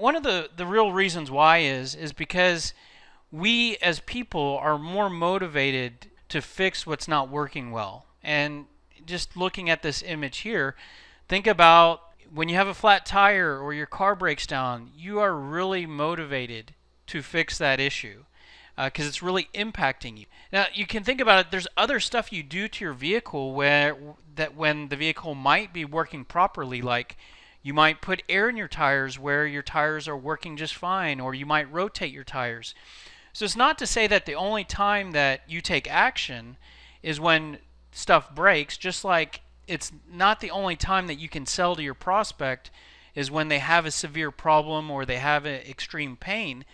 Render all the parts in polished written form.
one of the real reasons why is because we as people are more motivated to fix what's not working well. And just looking at this image here, think about when you have a flat tire or your car breaks down, you are really motivated to fix that issue because it's really impacting you. Now you can think about it. There's other stuff you do to your vehicle where that when the vehicle might be working properly, like you might put air in your tires where your tires are working just fine, or you might rotate your tires. So it's not to say that the only time that you take action is when stuff breaks, just like it's not the only time that you can sell to your prospect is when they have a severe problem or they have extreme pain.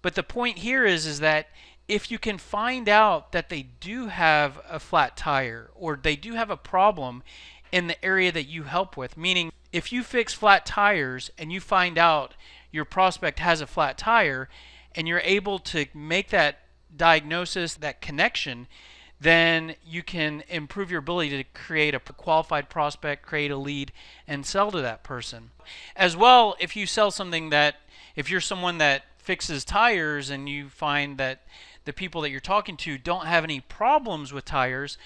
But the point here is that if you can find out that they do have a flat tire or they do have a problem in the area that you help with, meaning if you fix flat tires and you find out your prospect has a flat tire and you're able to make that diagnosis, that connection, then you can improve your ability to create a qualified prospect, create a lead, and sell to that person. As well, if you sell something that, if you're someone that fixes tires and you find that the people that you're talking to don't have any problems with tires,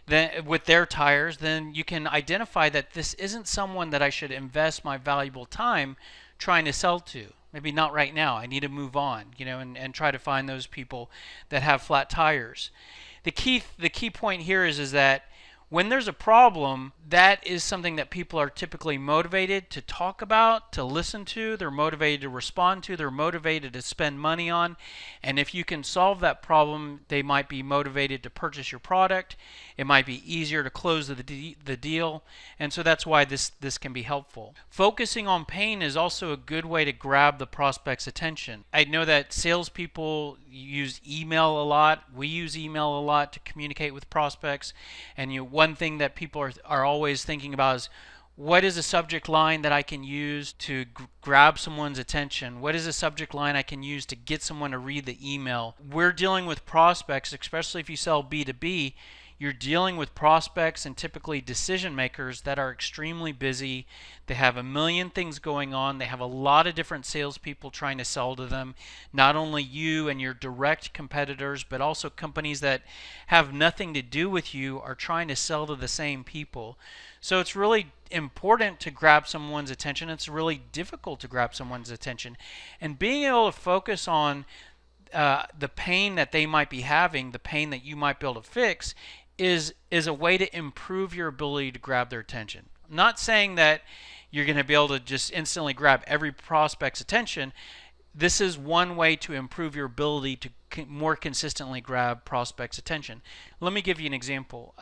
then with their tires, then you can identify that this isn't someone that I should invest my valuable time trying to sell to. Maybe not right now. I need to move on, and try to find those people that have flat tires. The key point here is that when there's a problem, that is something that people are typically motivated to talk about, to listen to, they're motivated to respond to, they're motivated to spend money on. And if you can solve that problem, they might be motivated to purchase your product. It might be easier to close the deal. And so that's why this can be helpful. Focusing on pain is also a good way to grab the prospect's attention. I know that salespeople use email a lot. We use email a lot to communicate with prospects. And one thing that people are always thinking about is, what is a subject line that I can use to grab someone's attention? What is a subject line I can use to get someone to read the email? We're dealing with prospects, especially if you sell B2B. You're dealing with prospects and typically decision makers that are extremely busy. They have a million things going on. They have a lot of different salespeople trying to sell to them. Not only you and your direct competitors, but also companies that have nothing to do with you are trying to sell to the same people. So it's really important to grab someone's attention. It's really difficult to grab someone's attention. And being able to focus on the pain that they might be having, the pain that you might be able to fix, is a way to improve your ability to grab their attention. I'm not saying that you're going to be able to just instantly grab every prospect's attention. This is one way to improve your ability to more consistently grab prospects' attention. Let me give you an example.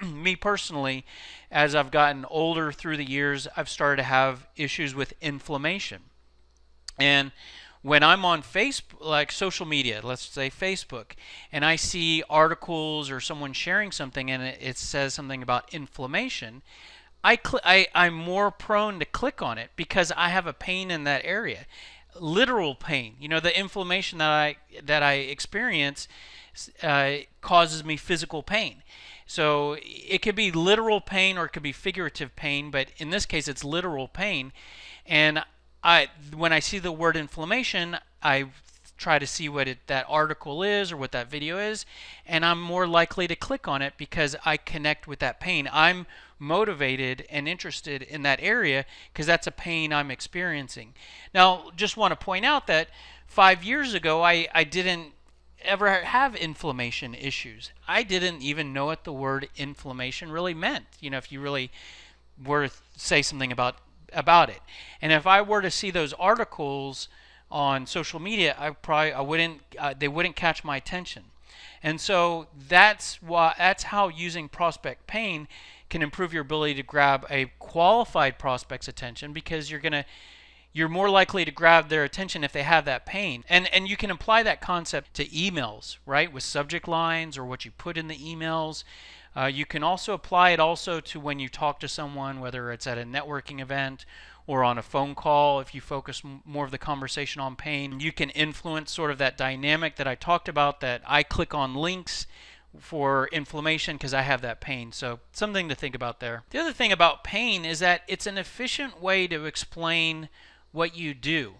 Me personally, as I've gotten older through the years, I've started to have issues with inflammation. And when I'm on Facebook, like social media, let's say Facebook, and I see articles or someone sharing something and it says something about inflammation, I'm more prone to click on it because I have a pain in that area. Literal pain. The inflammation that I experience causes me physical pain. So it could be literal pain or it could be figurative pain, but in this case it's literal pain. And when I see the word inflammation, I try to see what that article is or what that video is, and I'm more likely to click on it because I connect with that pain. I'm motivated and interested in that area because that's a pain I'm experiencing. Now, just want to point out that 5 years ago, I didn't ever have inflammation issues. I didn't even know what the word inflammation really meant. If you really were to say something about it. And if I were to see those articles on social media, they wouldn't catch my attention. And so that's how using prospect pain can improve your ability to grab a qualified prospect's attention, because you're more likely to grab their attention if they have that pain. And you can apply that concept to emails, right? With subject lines or what you put in the emails. You can also apply it also to when you talk to someone, whether it's at a networking event or on a phone call. If you focus more of the conversation on pain, you can influence sort of that dynamic that I talked about, that I click on links for inflammation because I have that pain. So something to think about there. The other thing about pain is that it's an efficient way to explain what you do.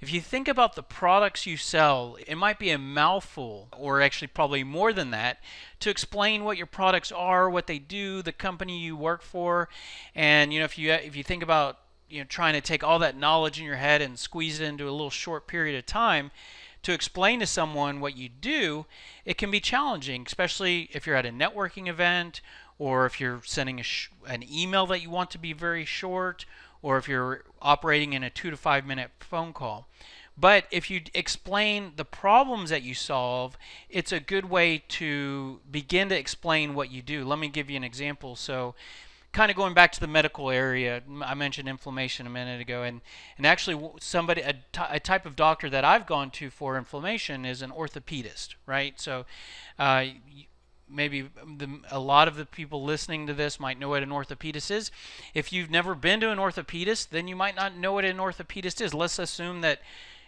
If you think about the products you sell, it might be a mouthful, or actually probably more than that, to explain what your products are, what they do, the company you work for. And if you think about trying to take all that knowledge in your head and squeeze it into a little short period of time to explain to someone what you do, it can be challenging, especially if you're at a networking event, or if you're sending an email that you want to be very short, or if you're operating in a 2 to 5 minute phone call. But if you explain the problems that you solve, it's a good way to begin to explain what you do. Let me give you an example. So, kind of going back to the medical area, I mentioned inflammation a minute ago, and actually a type of doctor that I've gone to for inflammation is an orthopedist, right? So, uh, maybe a lot of the people listening to this might know what an orthopedist is. If you've never been to an orthopedist, then you might not know what an orthopedist is. Let's assume that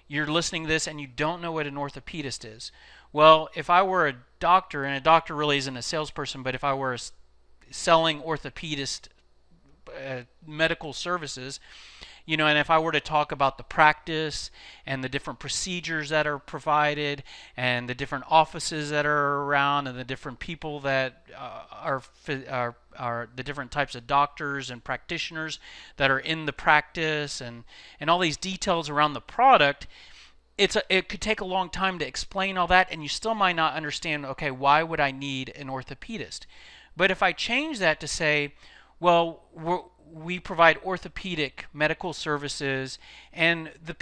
you're listening to this and you don't know what an orthopedist is. Well, if I were a doctor, and a doctor really isn't a salesperson, but if I were selling orthopedist medical services, and if I were to talk about the practice and the different procedures that are provided and the different offices that are around and the different people that are the different types of doctors and practitioners that are in the practice, and all these details around the product, it could take a long time to explain all that, and you still might not understand, okay, why would I need an orthopedist? But if I change that to say, well, we provide orthopedic medical services, and the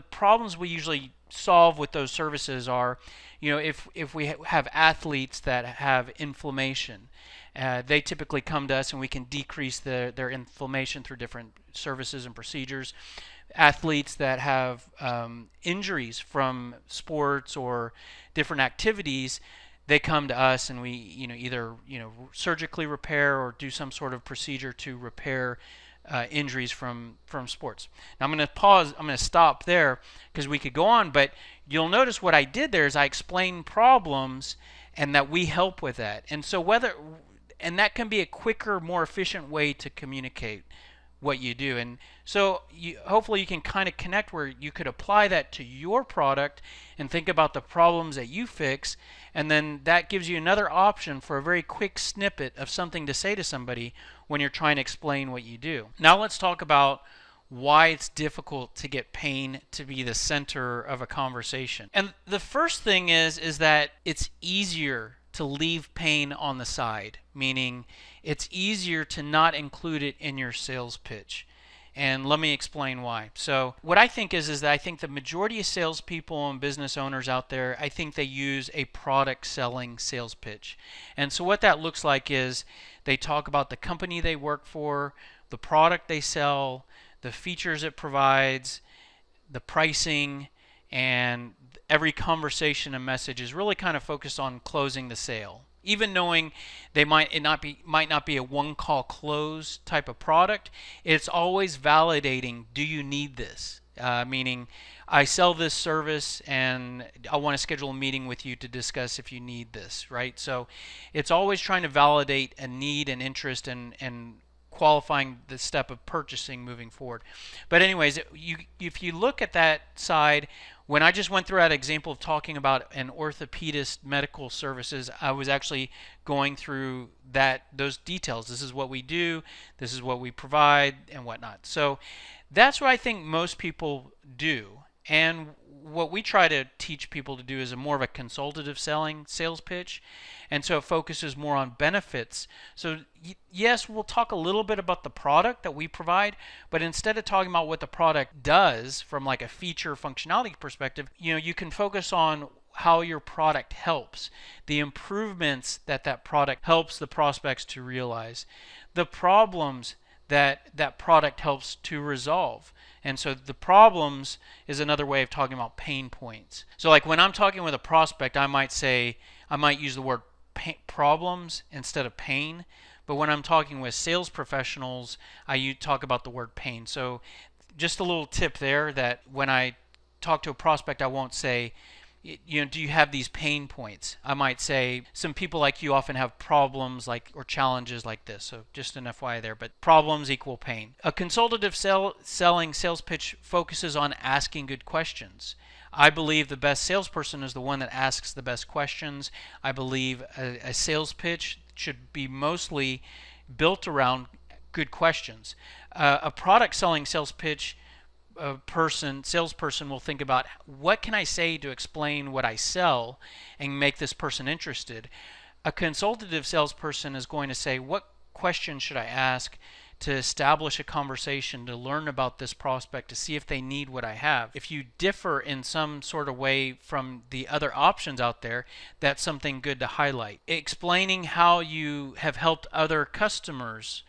problems we usually solve with those services are, if we have athletes that have inflammation, they typically come to us and we can decrease their inflammation through different services and procedures. Athletes that have injuries from sports or different activities, they come to us and we either surgically repair or do some sort of procedure to repair injuries from sports. Now I'm going to pause. I'm going to stop there because we could go on, but you'll notice what I did there is I explained problems and that we help with that. And that can be a quicker, more efficient way to communicate what you do. And so hopefully you can kind of connect where you could apply that to your product and think about the problems that you fix, and then that gives you another option for a very quick snippet of something to say to somebody when you're trying to explain what you do. Now let's talk about why it's difficult to get pain to be the center of a conversation. And the first thing is that it's easier to leave pain on the side, meaning it's easier to not include it in your sales pitch. And let me explain why. So what I think is that I think the majority of salespeople and business owners out there, I think they use a product selling sales pitch. And so what that looks like is they talk about the company they work for, the product they sell, the features it provides, the pricing, and every conversation and message is really kind of focused on closing the sale. Even knowing they might not be a one-call close type of product, it's always validating, do you need this? Meaning, I sell this service and I want to schedule a meeting with you to discuss if you need this, right? So it's always trying to validate a need and interest and qualifying the step of purchasing moving forward. But anyways, if you look at that side, when I just went through that example of talking about an orthopedist medical services, I was actually going through those details. This is what we do, this is what we provide, and whatnot. So that's what I think most people do. And what we try to teach people to do is more of a consultative sales pitch. And so it focuses more on benefits. So yes, we'll talk a little bit about the product that we provide, but instead of talking about what the product does from like a feature functionality perspective, you can focus on how your product helps, the improvements that product helps the prospects to realize, the problems that product helps to resolve. And so the problems is another way of talking about pain points. So like when I'm talking with a prospect, I might use the word problems instead of pain. But when I'm talking with sales professionals, I talk about the word pain. So just a little tip there, that when I talk to a prospect, I won't say, do you have these pain points? I might say some people like you often have problems like or challenges like this. So just an FYI there, but problems equal pain. A consultative selling sales pitch focuses on asking good questions. I believe the best salesperson is the one that asks the best questions. I believe a sales pitch should be mostly built around good questions. A product selling sales pitch salesperson will think about what can I say to explain what I sell and make this person interested. A consultative salesperson is going to say, what question should I ask to establish a conversation, to learn about this prospect, to see if they need what I have. If you differ in some sort of way from the other options out there, that's something good to highlight. Explaining how you have helped other customers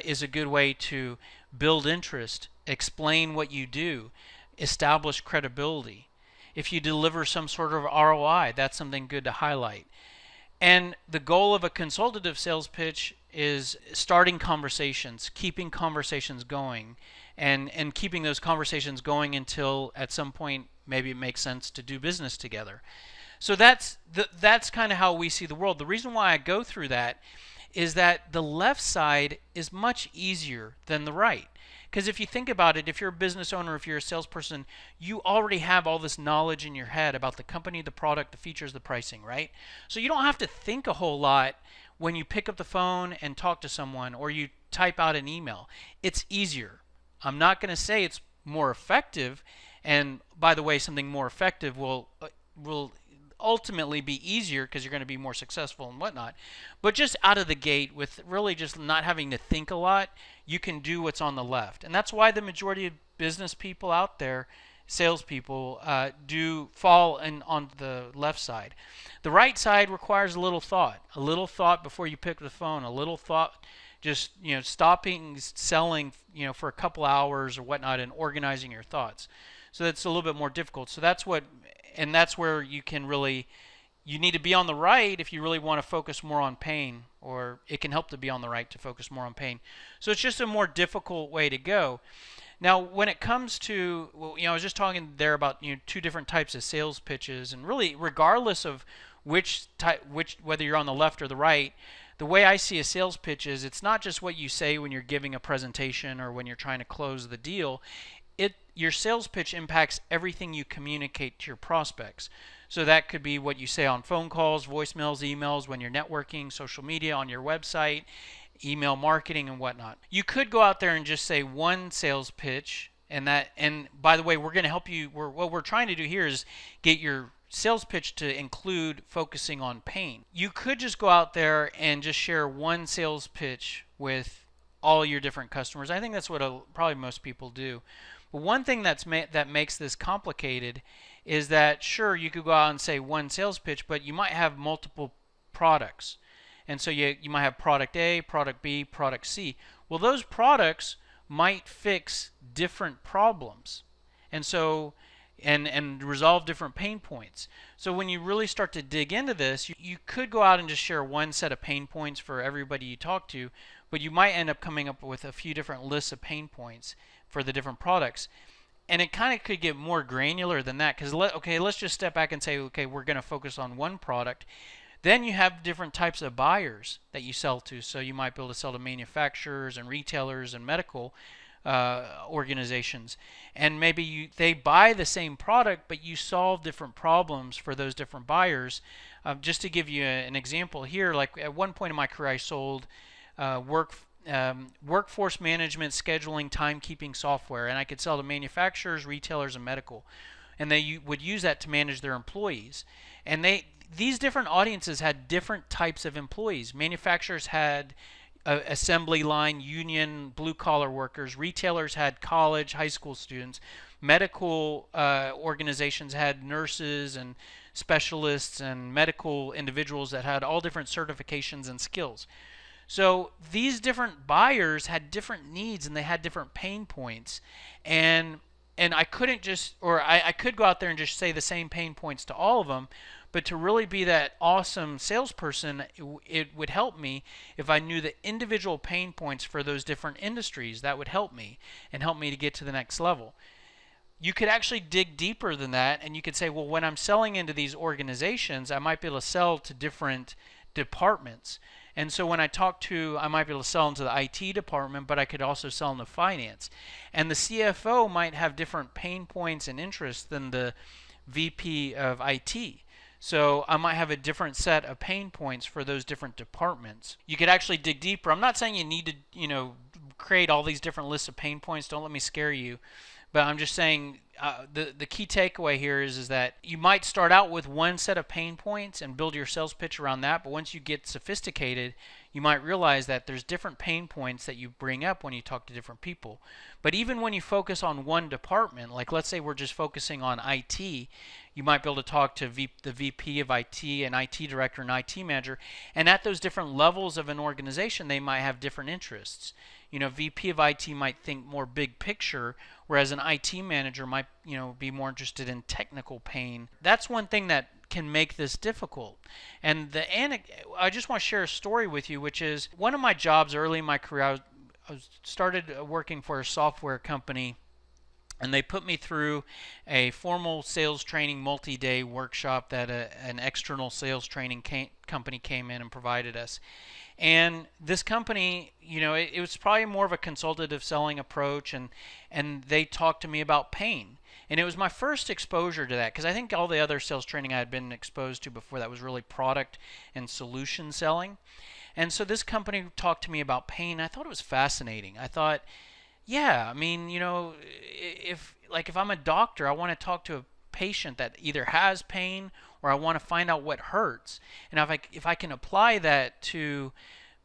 is a good way to build interest, explain what you do, establish credibility. If you deliver some sort of ROI, that's something good to highlight. And the goal of a consultative sales pitch is starting conversations, keeping conversations going, and keeping those conversations going until at some point maybe it makes sense to do business together. So that's kind of how we see the world. The reason why I go through that is that the left side is much easier than the right. Because if you think about it, if you're a business owner, if you're a salesperson, you already have all this knowledge in your head about the company, the product, the features, the pricing, right? So you don't have to think a whole lot when you pick up the phone and talk to someone or you type out an email. It's easier. I'm not going to say it's more effective. And by the way, something more effective will ultimately be easier because you're going to be more successful and whatnot. But just out of the gate, with really just not having to think a lot, you can do what's on the left. And that's why the majority of business people out there, salespeople, do fall on the left side. The right side requires a little thought before you pick the phone, a little thought, just stopping selling for a couple hours or whatnot and organizing your thoughts. So that's a little bit more difficult. So that's where you need to be on the right if you really want to focus more on pain, or it can help to be on the right to focus more on pain. So it's just a more difficult way to go. Now, when it comes to, I was just talking there about two different types of sales pitches, and really, regardless of whether you're on the left or the right, the way I see a sales pitch is it's not just what you say when you're giving a presentation or when you're trying to close the deal. Your sales pitch impacts everything you communicate to your prospects. So that could be what you say on phone calls, voicemails, emails, when you're networking, social media, on your website, email marketing, and whatnot. You could go out there and just say one sales pitch, and by the way, we're going to help you. What we're trying to do here is get your sales pitch to include focusing on pain. You could just go out there and just share one sales pitch with all your different customers. I think that's what probably most people do. But one thing that makes this complicated is that, sure, you could go out and say one sales pitch, but you might have multiple products. And so you might have product A, product B, product C. Well, those products might fix different problems. And so and resolve different pain points. So when you really start to dig into this, you could go out and just share one set of pain points for everybody you talk to, but you might end up coming up with a few different lists of pain points for the different products. And it kind of could get more granular than that, because let's just step back and say, okay, we're going to focus on one product. Then you have different types of buyers that you sell to. So you might be able to sell to manufacturers and retailers and medical organizations, and maybe they buy the same product, but you solve different problems for those different buyers. Just to give you an example here, like at one point in my career, I sold workforce management, scheduling, timekeeping software, and I could sell to manufacturers, retailers, and medical, and they would use that to manage their employees. And these different audiences had different types of employees. Manufacturers had assembly line, union, blue-collar workers. Retailers had college, high school students. Medical organizations had nurses and specialists and medical individuals that had all different certifications and skills. So these different buyers had different needs and they had different pain points. And I couldn't just, or I could go out there and just say the same pain points to all of them, but to really be that awesome salesperson, it would help me if I knew the individual pain points for those different industries. That would help me and help me to get to the next level. you could actually dig deeper than that, and you could say, well, when I'm selling into these organizations, I might be able to sell to different departments. And so when I might be able to sell into the IT department, but I could also sell into finance. And the CFO might have different pain points and interests than the VP of IT. So I might have a different set of pain points for those different departments. You could actually dig deeper. I'm not saying you need to, create all these different lists of pain points. Don't let me scare you. But I'm just saying the key takeaway here is that you might start out with one set of pain points and build your sales pitch around that. But once you get sophisticated, you might realize that there's different pain points that you bring up when you talk to different people. But even when you focus on one department, like let's say we're just focusing on IT, you might be able to talk to the VP of IT, an IT director, an IT manager, and at those different levels of an organization, they might have different interests. VP of IT might think more big picture, whereas an IT manager might, be more interested in technical pain. That's one thing that can make this difficult. And I just want to share a story with you, which is one of my jobs early in my career. I started working for a software company, and they put me through a formal sales training multi-day workshop that an external sales training company came in and provided us. And this company, it was probably more of a consultative selling approach, and they talked to me about pain. And it was my first exposure to that, because I think all the other sales training I had been exposed to before that was really product and solution selling. And so this company talked to me about pain. I thought it was fascinating. I thought, yeah, I mean, if I'm a doctor, I want to talk to a patient that either has pain or I want to find out what hurts. And if I can apply that to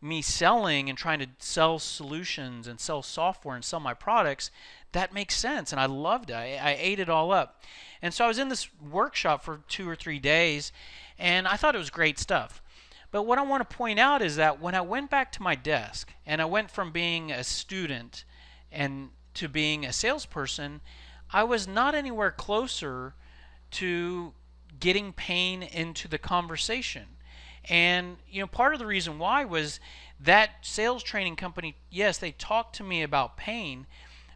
me selling and trying to sell solutions and sell software and sell my products, that makes sense. And I loved it. I ate it all up. And so I was in this workshop for 2 or 3 days, and I thought it was great stuff. But what I want to point out is that when I went back to my desk and I went from being a student and to being a salesperson, I was not anywhere closer to getting pain into the conversation. And part of the reason why was that sales training company, yes, they talked to me about pain,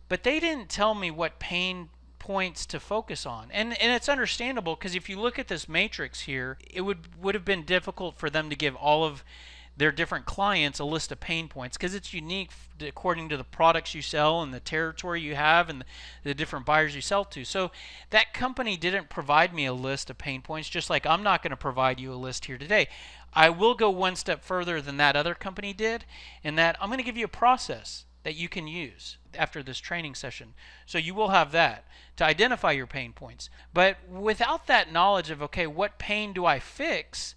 but they didn't tell me what pain points to focus on. And it's understandable, because if you look at this matrix here, it would have been difficult for them to give all of their different clients a list of pain points, because it's unique according to the products you sell and the territory you have and the different buyers you sell to. So that company didn't provide me a list of pain points, just like I'm not going to provide you a list here today. I will go one step further than that other company did, in that I'm going to give you a process that you can use after this training session. So you will have that to identify your pain points. But without that knowledge of, okay, what pain do I fix?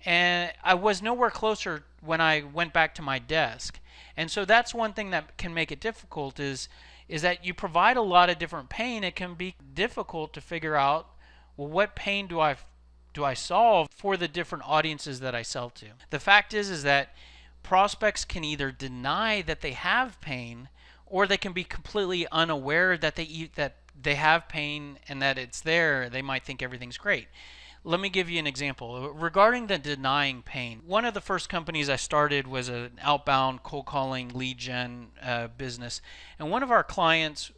And I was nowhere closer when I went back to my desk. And so that's one thing that can make it difficult is that you provide a lot of different pain. It can be difficult to figure out, well, what pain do I solve for the different audiences that I sell to? The fact is that prospects can either deny that they have pain, or they can be completely unaware that they have pain and that it's there. They might think everything's great. Let me give you an example. Regarding the denying pain, one of the first companies I started was an outbound cold calling lead gen business. And one of our clients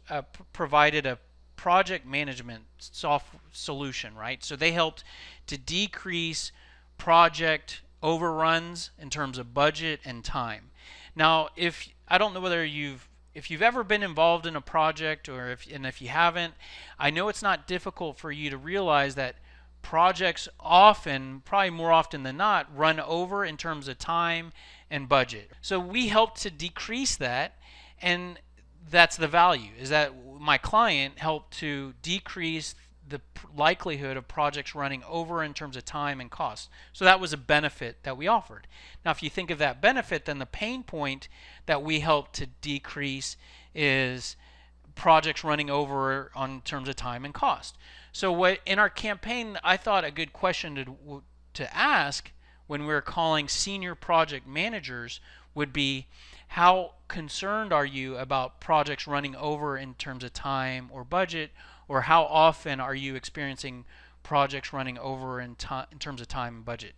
provided a project management software solution, right? So they helped to decrease project overruns in terms of budget and time. Now, I don't know whether if you've ever been involved in a project, or if you haven't, I know it's not difficult for you to realize that projects often, probably more often than not, run over in terms of time and budget. So we help to decrease that, and that's the value, is that my client helped to decrease the likelihood of projects running over in terms of time and cost. So that was a benefit that we offered. Now, if you think of that benefit, then the pain point that we help to decrease is projects running over on terms of time and cost. So what in our campaign, I thought a good question to ask when we were calling senior project managers would be, how concerned are you about projects running over in terms of time or budget, or how often are you experiencing projects running over in terms of time and budget?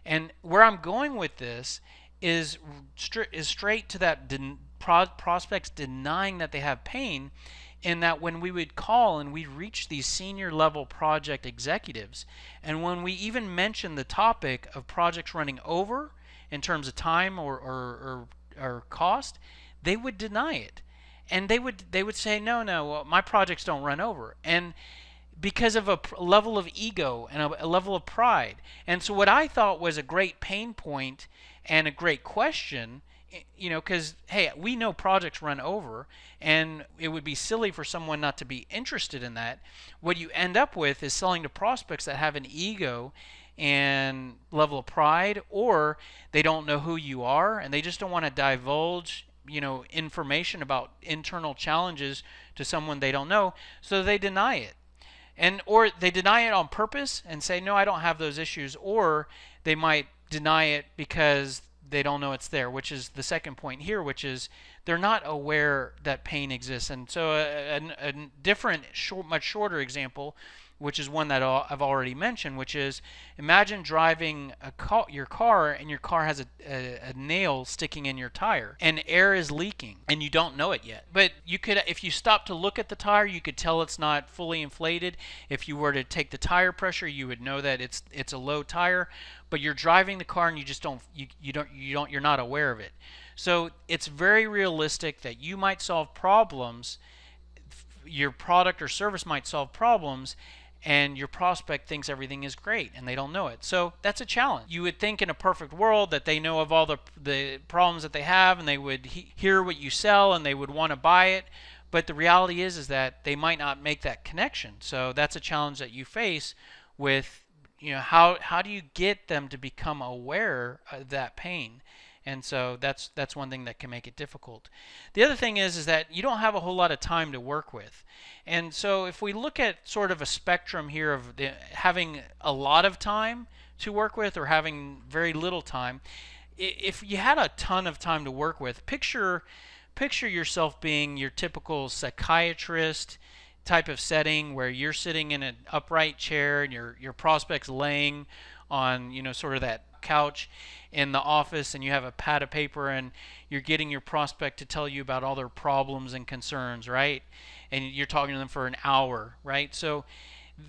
And where I'm going with this is straight to that prospects denying that they have pain, in that when we would call and we'd reach these senior level project executives, and when we even mentioned the topic of projects running over in terms of time or cost, they would deny it. And they would say, no, no, well, my projects don't run over. And because of a level of ego and a level of pride. And so what I thought was a great pain point and a great question, because hey, we know projects run over, and it would be silly for someone not to be interested in that. What you end up with is selling to prospects that have an ego and level of pride, or they don't know who you are and they just don't want to divulge information about internal challenges to someone they don't know, so they deny it. And or they deny it on purpose and say, no, I don't have those issues, or they might deny it because they don't know it's there, which is the second point here, which is they're not aware that pain exists. And so a different, much shorter example, which is one that I've already mentioned, which is imagine driving your car, and your car has a nail sticking in your tire and air is leaking and you don't know it yet. But you could, if you stop to look at the tire, you could tell it's not fully inflated. If you were to take the tire pressure, you would know that it's a low tire. But you're driving the car and you just you're not aware of it. So it's very realistic that you might solve problems, your product or service might solve problems, and your prospect thinks everything is great and they don't know it. So that's a challenge. You would think in a perfect world that they know of all the problems that they have, and they would hear what you sell and they would want to buy it. But the reality is that they might not make that connection. So that's a challenge that you face with, how do you get them to become aware of that pain? And so that's one thing that can make it difficult. The other thing is that you don't have a whole lot of time to work with. And so if we look at sort of a spectrum here of having a lot of time to work with or having very little time, if you had a ton of time to work with, picture yourself being your typical psychiatrist type of setting where you're sitting in an upright chair and your prospect's laying on sort of that couch in the office, and you have a pad of paper and you're getting your prospect to tell you about all their problems and concerns, right? And you're talking to them for an hour, right? So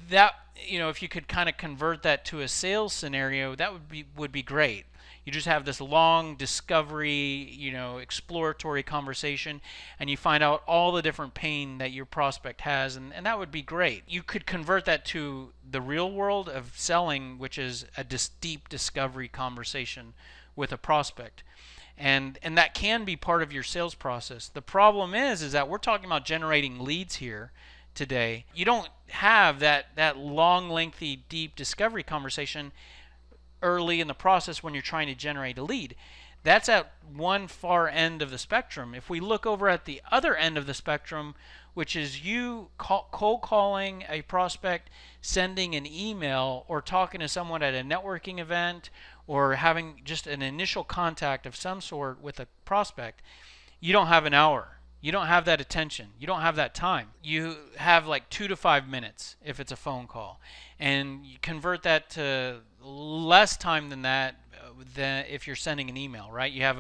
that, if you could kind of convert that to a sales scenario, that would be great. You just have this long discovery, exploratory conversation, and you find out all the different pain that your prospect has, and that would be great. You could convert that to the real world of selling, which is a deep discovery conversation with a prospect. And that can be part of your sales process. The problem is that we're talking about generating leads here today. You don't have that long, lengthy, deep discovery conversation early in the process when you're trying to generate a lead. That's at one far end of the spectrum. If we look over at the other end of the spectrum, which is you cold calling a prospect, sending an email, or talking to someone at a networking event, or having just an initial contact of some sort with a prospect, you don't have an hour. You don't have that attention. You don't have that time. You have like 2 to 5 minutes if it's a phone call. And you convert that to less time than that than if you're sending an email, right? You have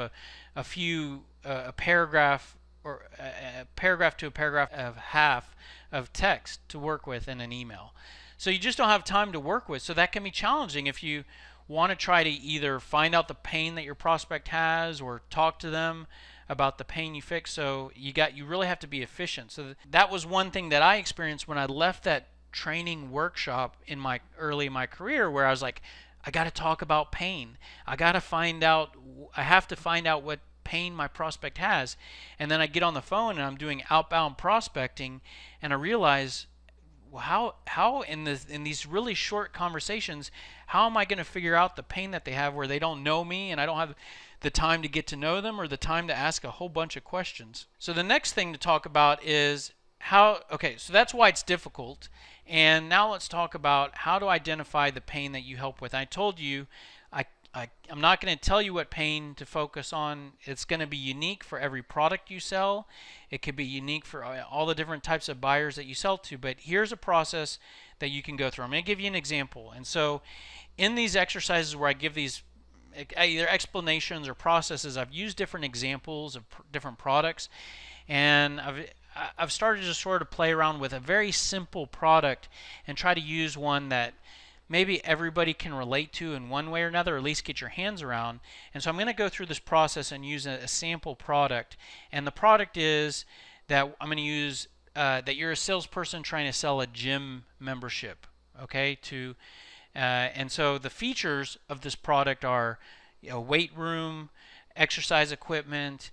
a paragraph or a paragraph to a paragraph of half of text to work with in an email. So you just don't have time to work with. So that can be challenging if you want to try to either find out the pain that your prospect has or talk to them about the pain you fix. So you really have to be efficient. So that was one thing that I experienced when I left that training workshop in my career, where I was like, I got to talk about pain. I have to find out what pain my prospect has. And then I get on the phone and I'm doing outbound prospecting, and I realize, well, how in these really short conversations, how am I going to figure out the pain that they have where they don't know me and I don't have the time to get to know them or the time to ask a whole bunch of questions? So the next thing to talk about is so that's why it's difficult. And now let's talk about how to identify the pain that you help with. I told you I'm not going to tell you what pain to focus on. It's going to be unique for every product you sell. It could be unique for all the different types of buyers that you sell to. But here's a process that you can go through. I'm going to give you an example. And so in these exercises where I give these either explanations or processes, I've used different examples of different products. And I've started to sort of play around with a very simple product and try to use one that maybe everybody can relate to in one way or another, or at least get your hands around. And so I'm going to go through this process and use a sample product. And the product is that I'm going to use that you're a salesperson trying to sell a gym membership. Okay, and so the features of this product are, weight room, exercise equipment,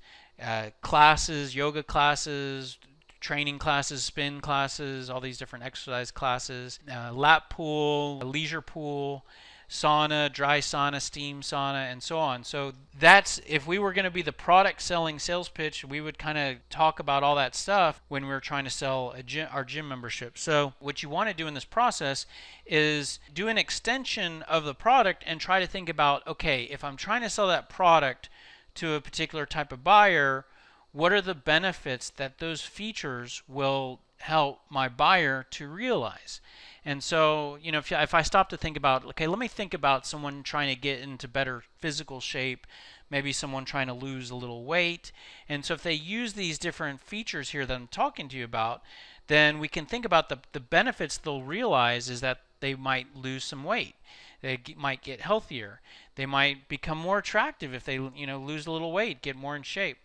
classes, yoga classes, training classes, spin classes, all these different exercise classes, lap pool, leisure pool, sauna, dry sauna, steam sauna, and so on. So that's, if we were going to be the product selling sales pitch, we would kind of talk about all that stuff when we were trying to sell our gym membership. So what you want to do in this process is do an extension of the product and try to think about, okay, if I'm trying to sell that product to a particular type of buyer, what are the benefits that those features will help my buyer to realize? And so, if I stop to think about, okay, let me think about someone trying to get into better physical shape, maybe someone trying to lose a little weight. And so if they use these different features here that I'm talking to you about, then we can think about the benefits they'll realize is that they might lose some weight. They might get healthier. They might become more attractive if they lose a little weight, get more in shape.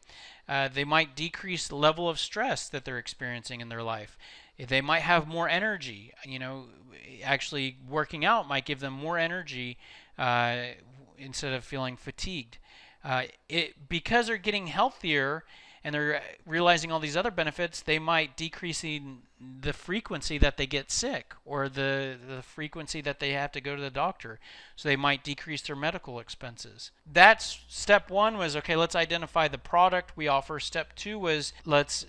They might decrease the level of stress that they're experiencing in their life. They might have more energy. Actually working out might give them more energy instead of feeling fatigued. Because they're getting healthier and they're realizing all these other benefits, they might decrease the frequency that they get sick, or the frequency that they have to go to the doctor. So they might decrease their medical expenses. That's step one, was, okay, let's identify the product we offer. Step two was, let's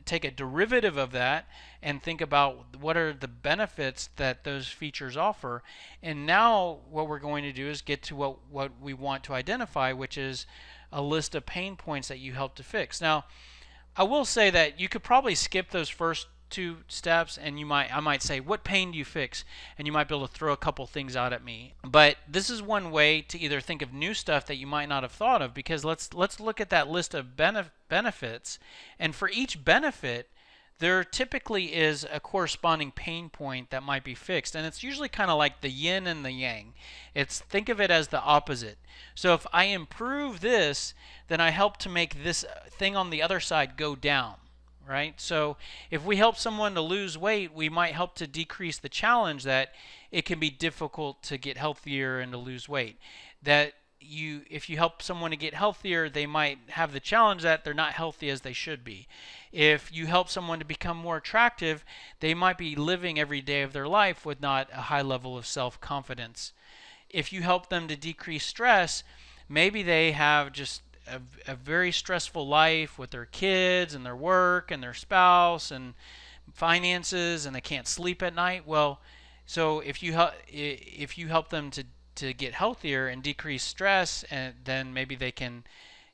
take a derivative of that and think about what are the benefits that those features offer. And now what we're going to do is get to what we want to identify, which is a list of pain points that you help to fix. Now, I will say that you could probably skip those first two steps, and I might say, what pain do you fix? And you might be able to throw a couple things out at me. But this is one way to either think of new stuff that you might not have thought of, because let's look at that list of benefits, and for each benefit there typically is a corresponding pain point that might be fixed, and it's usually kind of like the yin and the yang. Think of it as the opposite. So if I improve this, then I help to make this thing on the other side go down, right? So if we help someone to lose weight, we might help to decrease the challenge that it can be difficult to get healthier and to lose weight. If you help someone to get healthier, they might have the challenge that they're not healthy as they should be. If you help someone to become more attractive, they might be living every day of their life with not a high level of self-confidence. If you help them to decrease stress, maybe they have just a very stressful life with their kids and their work and their spouse and finances, and they can't sleep at night. Well, so if you help them to get healthier and decrease stress, and then maybe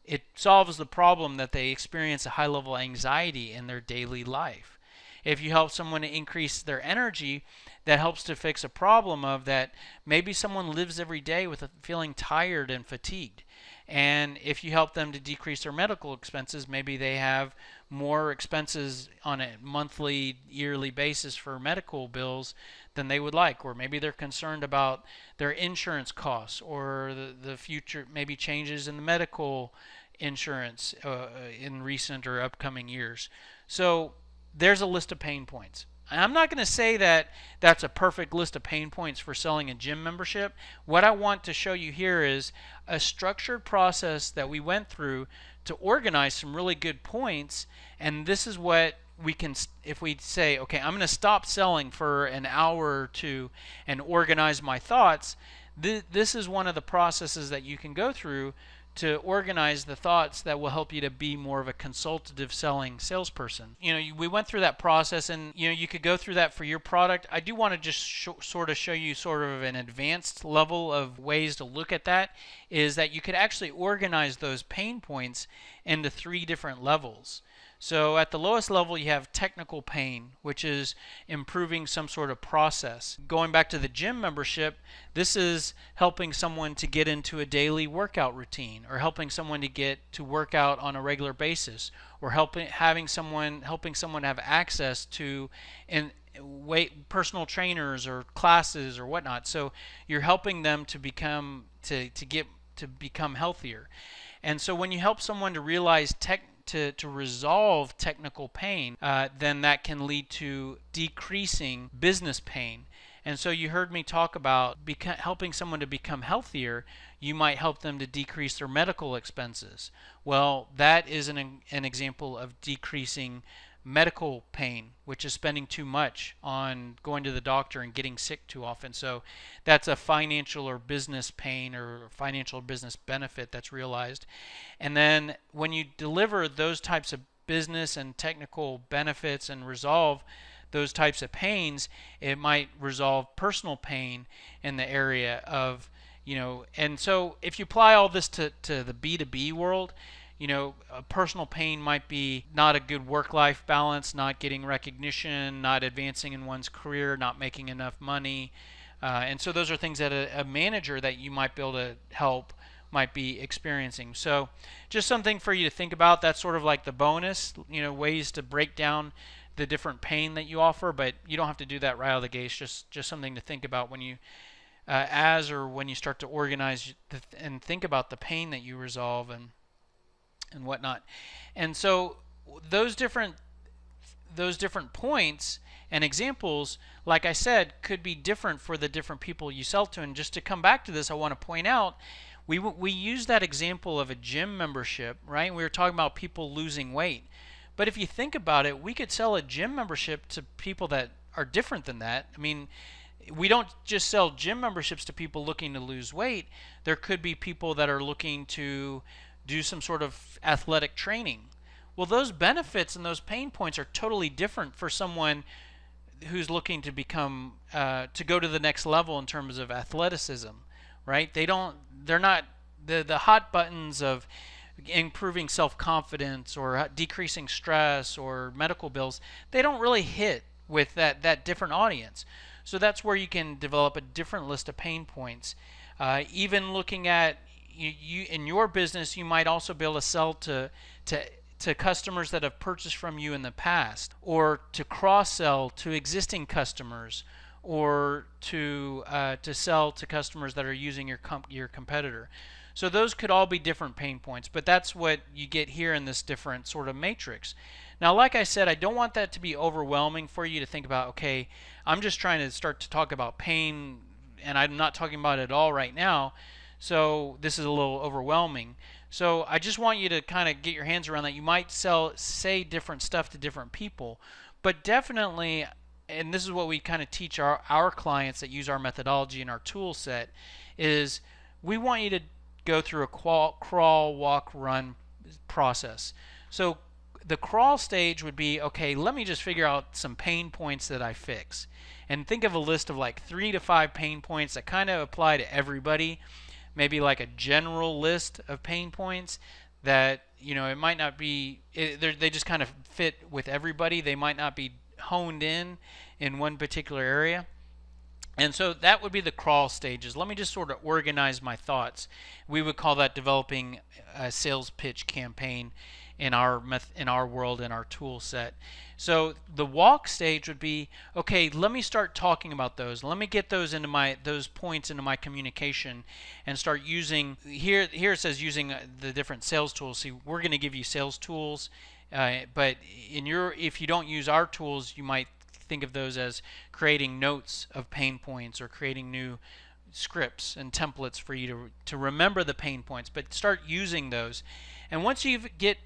it solves the problem that they experience a high level of anxiety in their daily life. If you help someone to increase their energy, that helps to fix a problem of that maybe someone lives every day with feeling tired and fatigued. And if you help them to decrease their medical expenses, maybe they have more expenses on a monthly, yearly basis for medical bills than they would like, or maybe they're concerned about their insurance costs, or the future, maybe changes in the medical insurance in recent or upcoming years. So there's a list of pain points. I'm not going to say that that's a perfect list of pain points for selling a gym membership. What I want to show you here is a structured process that we went through to organize some really good points. And this is what we can, if we say, okay, I'm going to stop selling for an hour or two and organize my thoughts. This is one of the processes that you can go through to organize the thoughts that will help you to be more of a consultative selling salesperson. We went through that process, and you could go through that for your product. I do want to just sort of show you sort of an advanced level of ways to look at that, is that you could actually organize those pain points into 3 different levels. So at the lowest level, you have technical pain, which is improving some sort of process. Going back to the gym membership, this is helping someone to get into a daily workout routine, or helping someone to get to work out on a regular basis, or helping someone have access to personal trainers or classes or whatnot. So you're helping them to become healthier. And so when you help someone to realize to resolve technical pain, then that can lead to decreasing business pain. And so you heard me talk about helping someone to become healthier. You might help them to decrease their medical expenses. Well, that is an example of decreasing medical pain, which is spending too much on going to the doctor and getting sick too often. So that's a financial or business pain or financial business benefit that's realized. And then when you deliver those types of business and technical benefits and resolve those types of pains, it might resolve personal pain in the area of, and so if you apply all this to the B2B world, a personal pain might be not a good work-life balance, not getting recognition, not advancing in one's career, not making enough money. And so those are things that a manager that you might be able to help might be experiencing. So just something for you to think about. That's sort of like the bonus, ways to break down the different pain that you offer, but you don't have to do that right out of the gate. It's just something to think about when you when you start to organize and think about the pain that you resolve and whatnot. And so those different points and examples, like I said, could be different for the different people you sell to. And just to come back to this, I want to point out, we use that example of a gym membership, right? We were talking about people losing weight. But if you think about it, we could sell a gym membership to people that are different than that. I mean, we don't just sell gym memberships to people looking to lose weight. There could be people that are looking to do some sort of athletic training. Well, those benefits and those pain points are totally different for someone who's looking to become to go to the next level in terms of athleticism, right? They're not the hot buttons of improving self-confidence or decreasing stress or medical bills. They don't really hit with that different audience. So that's where you can develop a different list of pain points. Even looking at you in your business, you might also be able to sell to customers that have purchased from you in the past, or to cross-sell to existing customers, or to sell to customers that are using your competitor. So those could all be different pain points, but that's what you get here in this different sort of matrix. Now, like I said, I don't want that to be overwhelming for you to think about, okay, I'm just trying to start to talk about pain, and I'm not talking about it at all right now, so this is a little overwhelming. So I just want you to kind of get your hands around that. You might say different stuff to different people, but definitely, and this is what we kind of teach our clients that use our methodology and our tool set, is we want you to go through a crawl, walk, run process. So the crawl stage would be, okay, let me just figure out some pain points that I fix. And think of a list of like 3 to 5 pain points that kind of apply to everybody. Maybe like a general list of pain points that, it might not be, they just kind of fit with everybody. They might not be honed in one particular area. And so that would be the crawl stages. Let me just sort of organize my thoughts. We would call that developing a sales pitch campaign in our world, in our tool set. So the walk stage would be, okay, let me start talking about those. Let me get those points into my communication and start using, here it says using the different sales tools. See, we're going to give you sales tools, but if you don't use our tools, you might think of those as creating notes of pain points or creating new scripts and templates for you to remember the pain points, but start using those. And once you get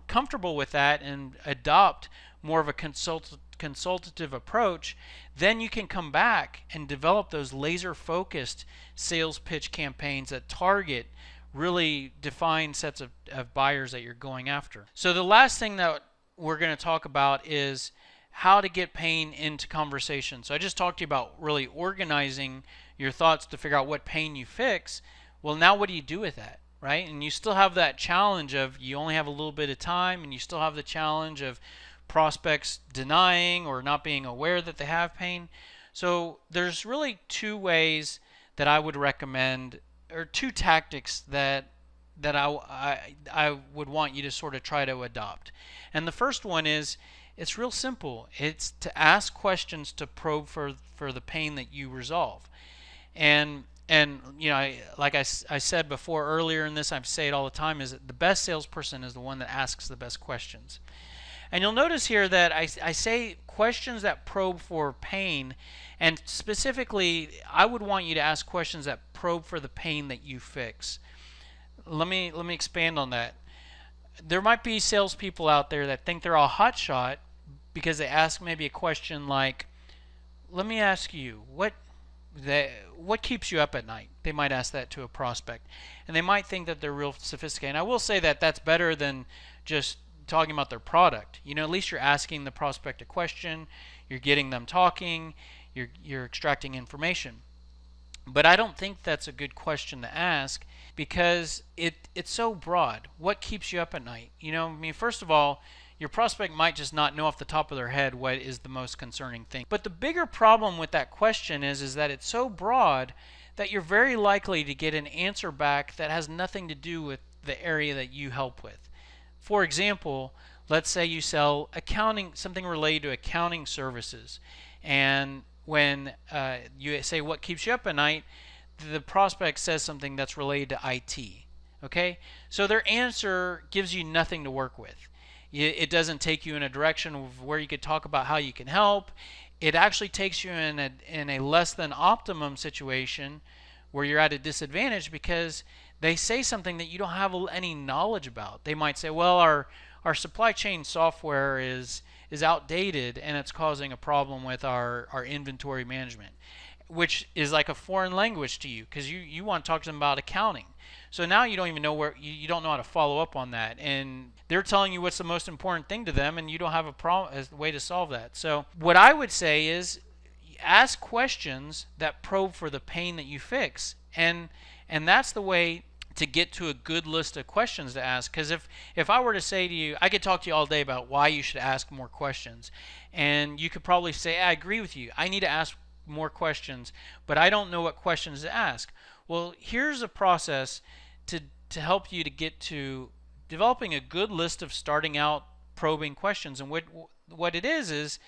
comfortable with that and adopt more of a consultative approach, then you can come back and develop those laser-focused sales pitch campaigns that target really defined sets of buyers that you're going after. So the last thing that we're going to talk about is how to get pain into conversation. So I just talked to you about really organizing your thoughts to figure out what pain you fix. Well, now what do you do with that? right? And you still have that challenge of you only have a little bit of time, and you still have the challenge of prospects denying or not being aware that they have pain. So there's really two ways that I would recommend, or two tactics that I would want you to sort of try to adopt. And the first one is, it's real simple. It's to ask questions to probe for the pain that you resolve. And you know, I said before earlier in this, I say it all the time, is that the best salesperson is the one that asks the best questions. And you'll notice here that I say questions that probe for pain, and specifically, I would want you to ask questions that probe for the pain that you fix. Let me expand on that. There might be salespeople out there that think they're all hotshot because they ask maybe a question like, "Let me ask you, what keeps you up at night?" They might ask that to a prospect, and they might think that they're real sophisticated. And I will say that that's better than just talking about their product. You know, at least you're asking the prospect a question, you're getting them talking, you're extracting information. But I don't think that's a good question to ask because it's so broad. What keeps you up at night? You know, I mean, first of all, your prospect might just not know off the top of their head what is the most concerning thing. But the bigger problem with that question is that it's so broad that you're very likely to get an answer back that has nothing to do with the area that you help with. For example, let's say you sell accounting, something related to accounting services, and when you say what keeps you up at night, the prospect says something that's related to IT. Okay, so their answer gives you nothing to work with. It doesn't take you in a direction of where you could talk about how you can help. It actually takes you in a less than optimum situation where you're at a disadvantage because they say something that you don't have any knowledge about. They might say, well, our supply chain software is outdated and it's causing a problem with our inventory management, which is like a foreign language to you because you want to talk to them about accounting. So now you don't even know you don't know how to follow up on that, and they're telling you what's the most important thing to them, and you don't have a way to solve that. So what I would say is ask questions that probe for the pain that you fix, and that's the way to get to a good list of questions to ask. Because if I were to say to you, I could talk to you all day about why you should ask more questions, and you could probably say, I agree with you, I need to ask more questions, but I don't know what questions to ask. Well, here's a process to help you to get to developing a good list of starting out probing questions. And what it is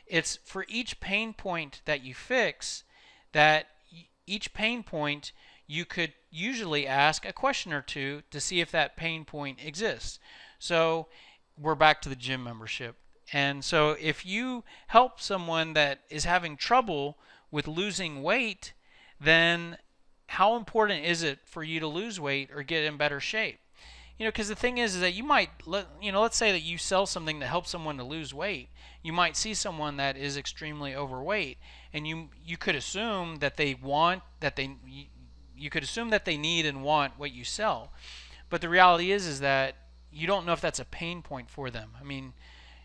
it's for each pain point that you fix, that each pain point you could usually ask a question or two to see if that pain point exists. So we're back to the gym membership. And so if you help someone that is having trouble with losing weight, then how important is it for you to lose weight or get in better shape? You know, because the thing is that you might, let's say that you sell something to help someone to lose weight. You might see someone that is extremely overweight, and you could assume that you could assume that they need and want what you sell. But the reality is that you don't know if that's a pain point for them. I mean,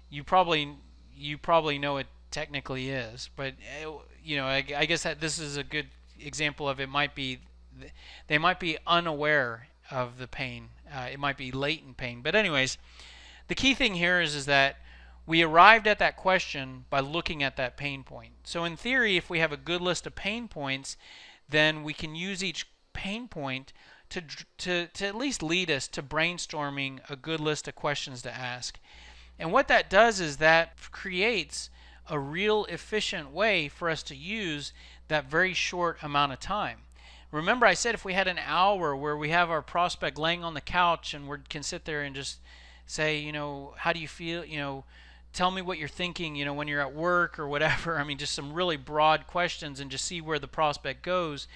you probably know it technically is, but I guess that this is a good example of they might be unaware of the pain. It might be latent pain. But anyways, the key thing here is that we arrived at that question by looking at that pain point. So in theory, if we have a good list of pain points, then we can use each pain point to at least lead us to brainstorming a good list of questions to ask. And what that does is that creates a real efficient way for us to use that very short amount of time. Remember, I said if we had an hour where we have our prospect laying on the couch and we can sit there and just say, how do you feel? Tell me what you're thinking, when you're at work or whatever. I mean, just some really broad questions and just see where the prospect goes.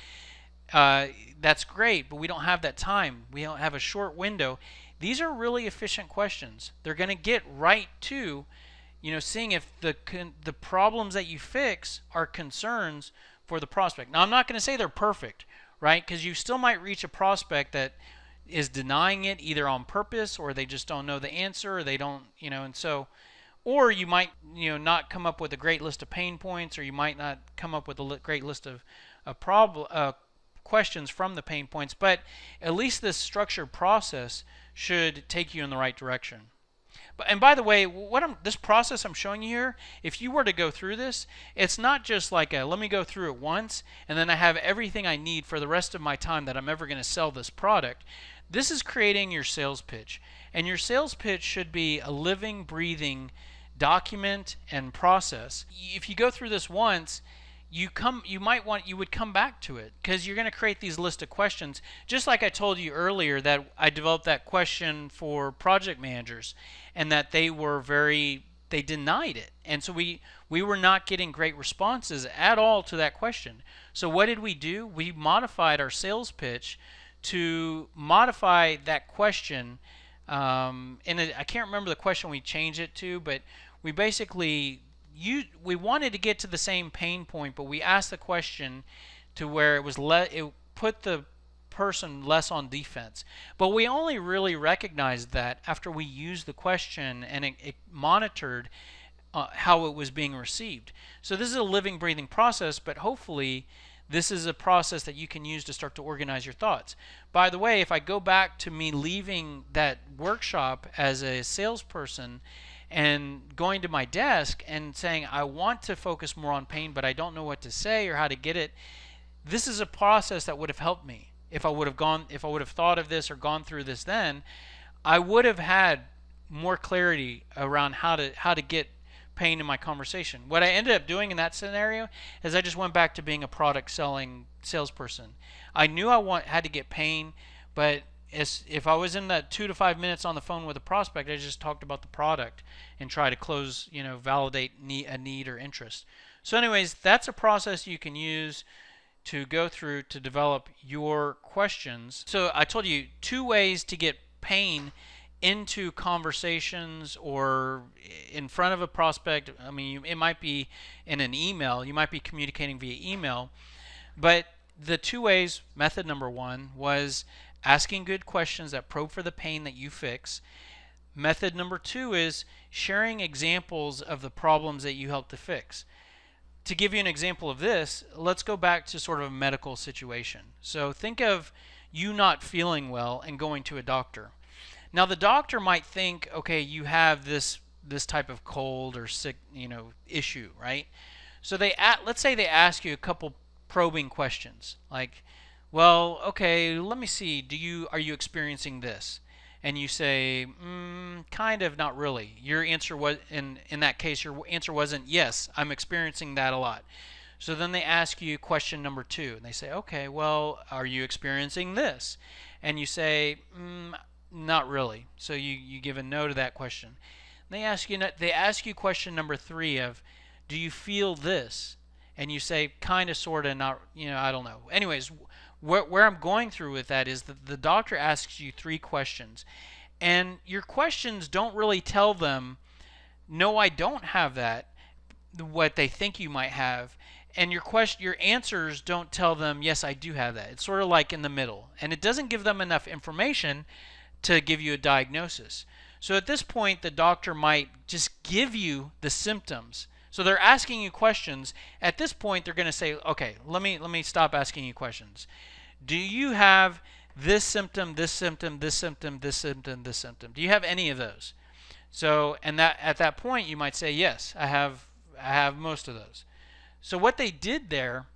That's great, but we don't have that time. We don't have a short window. These are really efficient questions. They're going to get right to, seeing if the problems that you fix are concerns for the prospect. Now, I'm not going to say they're perfect, right? Because you still might reach a prospect that is denying it either on purpose or they just don't know the answer or they don't, and so, or you might, not come up with a great list of pain points, or you might not come up with a great list of questions from the pain points, but at least this structured process should take you in the right direction. And by the way, this process I'm showing you here, if you were to go through this, it's not just like let me go through it once and then I have everything I need for the rest of my time that I'm ever going to sell this product. This is creating your sales pitch. And your sales pitch should be a living, breathing document and process. If you go through this once, you would come back to it because you're going to create these list of questions, just like I told you earlier that I developed that question for project managers and that they denied it, and so we were not getting great responses at all to that question. So what did we do? We modified our sales pitch to modify that question, I can't remember the question we changed it to, but we basically we wanted to get to the same pain point, but we asked the question to where it put the person less on defense. But we only really recognized that after we used the question and it monitored how it was being received. So this is a living, breathing process, but hopefully this is a process that you can use to start to organize your thoughts. By the way, if I go back to me leaving that workshop as a salesperson and going to my desk and saying, I want to focus more on pain, but I don't know what to say or how to get it, this is a process that would have helped me. If I would have thought of this or gone through this then, I would have had more clarity around how to get pain in my conversation. What I ended up doing in that scenario is I just went back to being a product selling salesperson. I knew I had to get pain, but if I was in that 2 to 5 minutes on the phone with a prospect, I just talked about the product and try to close, validate a need or interest. So anyways, that's a process you can use to go through to develop your questions. So I told you 2 ways to get pain into conversations or in front of a prospect. I mean, it might be in an email. You might be communicating via email. But the 2 ways, method number 1 was asking good questions that probe for the pain that you fix. Method number 2 is sharing examples of the problems that you help to fix. To give you an example of this, let's go back to sort of a medical situation. So think of you not feeling well and going to a doctor. Now the doctor might think, okay, you have this type of cold or sick, issue, right? So let's say they ask you a couple probing questions, like, well, okay, let me see. Are you experiencing this? And you say, kind of, not really. Your answer was, in that case, your answer wasn't, yes, I'm experiencing that a lot. So then they ask you question number 2, and they say, okay, well, are you experiencing this? And you say, not really. So you give a no to that question. They ask you question number 3 of, do you feel this? And you say, kind of, sort of, not, I don't know. Anyways, where I'm going through with that is that the doctor asks you 3 questions, and your questions don't really tell them, no, I don't have that, what they think you might have, and your answers don't tell them, yes, I do have that. It's sort of like in the middle, and it doesn't give them enough information to give you a diagnosis. So at this point, the doctor might just give you the symptoms. So they're asking you questions. At this point, they're going to say, okay, let me stop asking you questions. Do you have this symptom, this symptom, this symptom, this symptom, this symptom? Do you have any of those? So, and that at that point, you might say, yes, I have most of those. So what they did there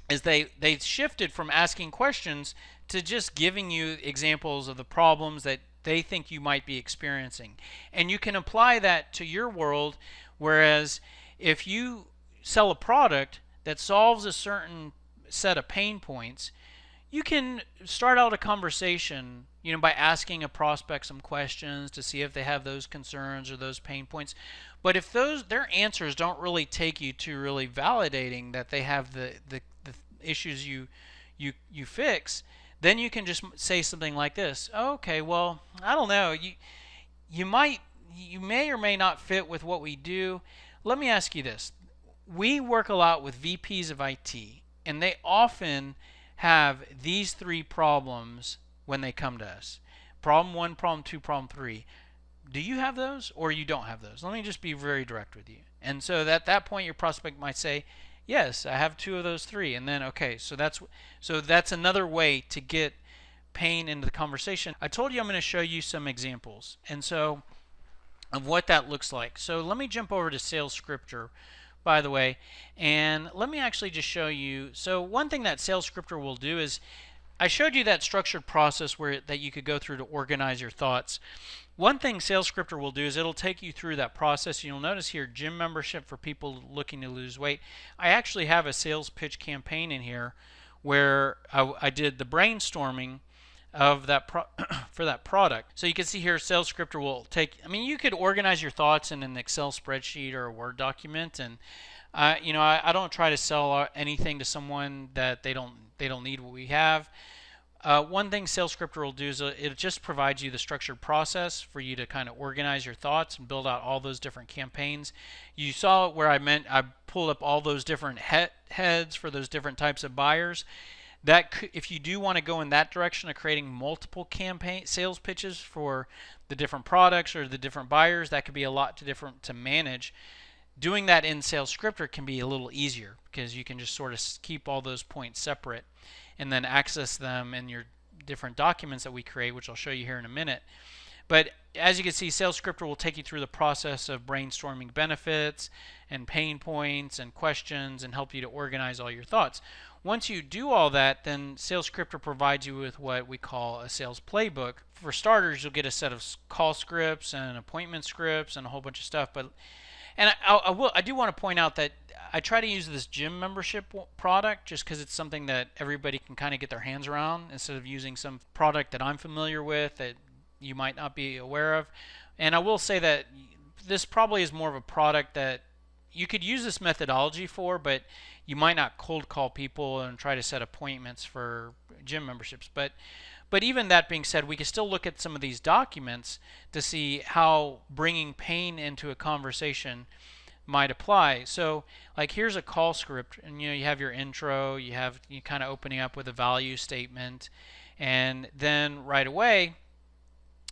is they shifted from asking questions to just giving you examples of the problems that they think you might be experiencing. And you can apply that to your world, whereas if you sell a product that solves a certain set of pain points, you can start out a conversation, by asking a prospect some questions to see if they have those concerns or those pain points. But if their answers don't really take you to really validating that they have the issues you fix, then you can just say something like this. Okay, well, I don't know. You may or may not fit with what we do. Let me ask you this. We work a lot with VPs of IT, and they often have these 3 problems when they come to us. Problem 1, problem 2, problem 3. Do you have those or you don't have those? Let me just be very direct with you. And so at that point, your prospect might say, Yes, I have two of those three. And then, okay, so that's another way to get pain into the conversation. I told you I'm going to show you some examples. And so of what that looks like. So let me jump over to Sales Scripter, by the way, and let me actually just show you. So one thing that Sales Scripter will do is, I showed you that structured process that you could go through to organize your thoughts. One thing Sales Scripter will do is it'll take you through that process. You'll notice here, gym membership for people looking to lose weight. I actually have a sales pitch campaign in here where I did the brainstorming of that for that product. So you can see here, Sales Scripter will take. I mean, you could organize your thoughts in an Excel spreadsheet or a Word document, and I don't try to sell anything to someone that they don't need what we have. One thing Sales Scripter will do is it just provides you the structured process for you to kind of organize your thoughts and build out all those different campaigns. You saw where I pulled up all those different heads for those different types of buyers. That if you do want to go in that direction of creating multiple campaign sales pitches for the different products or the different buyers, that could be a lot different to manage. Doing that in Sales Scripter can be a little easier because you can just sort of keep all those points separate and then access them in your different documents that we create, which I'll show you here in a minute. But as you can see, Sales Scripter will take you through the process of brainstorming benefits and pain points and questions and help you to organize all your thoughts. Once you do all that, then Sales Scripter provides you with what we call a sales playbook. For starters, you'll get a set of call scripts and appointment scripts and a whole bunch of stuff. I do want to point out that I try to use this gym membership product just because it's something that everybody can kind of get their hands around instead of using some product that I'm familiar with that you might not be aware of. And I will say that this probably is more of a product that you could use this methodology for, but you might not cold call people and try to set appointments for gym memberships. But even that being said, we can still look at some of these documents to see how bringing pain into a conversation might apply. So like here's a call script, and you have your intro, you kind of opening up with a value statement, and then right away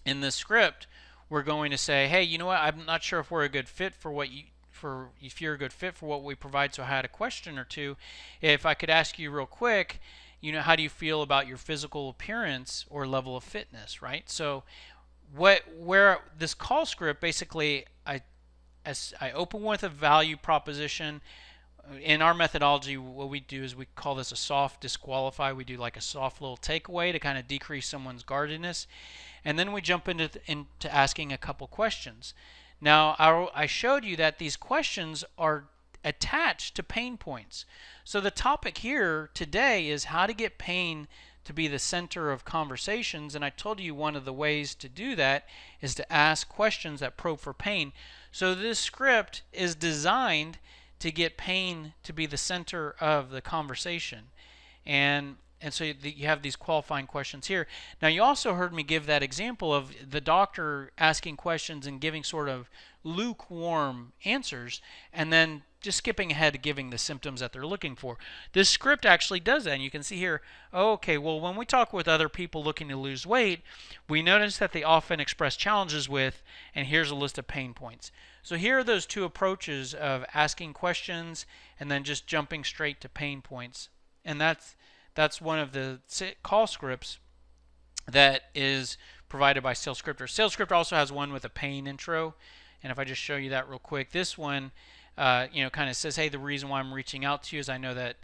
in this script we're going to say, hey, you know what, I'm not sure if we're a good fit for if you're a good fit for what we provide, so I had a question or two. If I could ask you real quick, how do you feel about your physical appearance or level of fitness, right? So where this call script, basically I open with a value proposition. In our methodology, what we do is we call this a soft disqualify. We do like a soft little takeaway to kind of decrease someone's guardedness. And then we jump into asking a couple questions. Now, I showed you that these questions are attached to pain points. So the topic here today is how to get pain to be the center of conversations, and I told you one of the ways to do that is to ask questions that probe for pain. So this script is designed to get pain to be the center of the conversation. And so you have these qualifying questions here. Now, you also heard me give that example of the doctor asking questions and giving sort of lukewarm answers, and then just skipping ahead to giving the symptoms that they're looking for. This script actually does that, and you can see here, okay, well, when we talk with other people looking to lose weight, we notice that they often express challenges with, and here's a list of pain points. So here are those two approaches of asking questions and then just jumping straight to pain points. And that's one of the call scripts that is provided by Sales Scripter. Sales Scripter also has one with a pain intro, and if I just show you that real quick, this one kind of says, hey, the reason why I'm reaching out to you is I know that